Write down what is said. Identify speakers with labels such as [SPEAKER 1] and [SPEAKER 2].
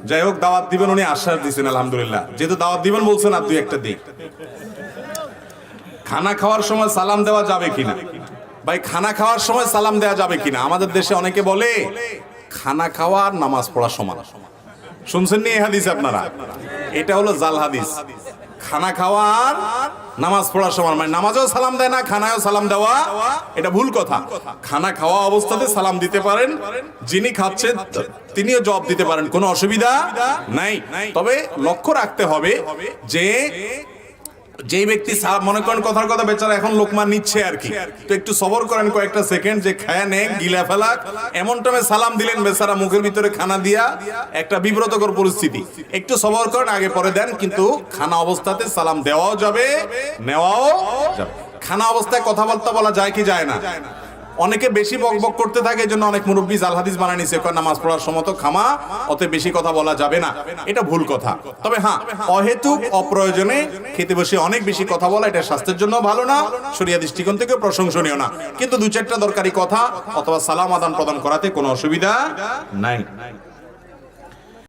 [SPEAKER 1] যাই হোক, দাওয়াত দিবেন উনি আশ্বাস দিচ্ছেন, আলহামদুলিল্লাহ। যেহেতু দাওয়াত দিবেন বলছেন, আর দুই একটা দিক। খানা খাওয়ার সময় সালাম দেওয়া যাবে কিনা? ভাই, খানা খাওয়ার সময় সালাম দেওয়া যাবে কিনা? আমাদের দেশে অনেকে বলে খানা খাওয়া আর নামাজ পড়া সমান। শুনছেন নি এই হাদিস আপনারা? এটা হলো জাল হাদিস। খানা খাওয়া আর নামাজ পড়ার সমান, মানে নামাজেও সালাম দেয় না, খানায়ও সালাম দেওয়া, এটা ভুল কথা। খানা খাওয়া অবস্থাতে সালাম দিতে পারেন, যিনি খাচ্ছেন তিনিও জবাব দিতে পারেন, কোনো অসুবিধা নাই। তবে লক্ষ্য রাখতে হবে যে যেই ব্যক্তি মনে করেন কথার কথা বেচারা এখন লোকমা নিচ্ছে আর কি, তো একটু সবর করেন কয়েকটা সেকেন্ড, যে খায়া নেক গিলা ফেলাক, এমন টাইমে সালাম দিলেন বেচারা মুখের ভিতরে খানা দিয়া, একটা বিব্রতকর পরিস্থিতি। একটু সবর করেন, আগে পরে দেন, কিন্তু খানা অবস্থাতে সালাম দেওয়াও যাবে, নেওয়াও যাবে। খানা অবস্থায় কথাবার্তা বলা যায় কি যায় না? অনেকে বেশি বকবক করতে থাকে, এই জন্য অনেক মুরব্বী জাল হাদিস বানায় নিছে, নামাজ পড়ার সময় তো খামা, অত বেশি কথা বলা যাবে না। এটা ভুল কথা। তবে হ্যাঁ, অহেতুক অপ্রয়োজনে খেতে বসে অনেক বেশি কথা বলা, এটা স্বাস্থ্যের জন্য ভালো না, শরিয়া দৃষ্টিকোণ থেকে প্রশংসনীয় না। কিন্তু দু চারটা দরকারি কথা অথবা সালাম আদান প্রদান করাতে কোনো অসুবিধা নাই।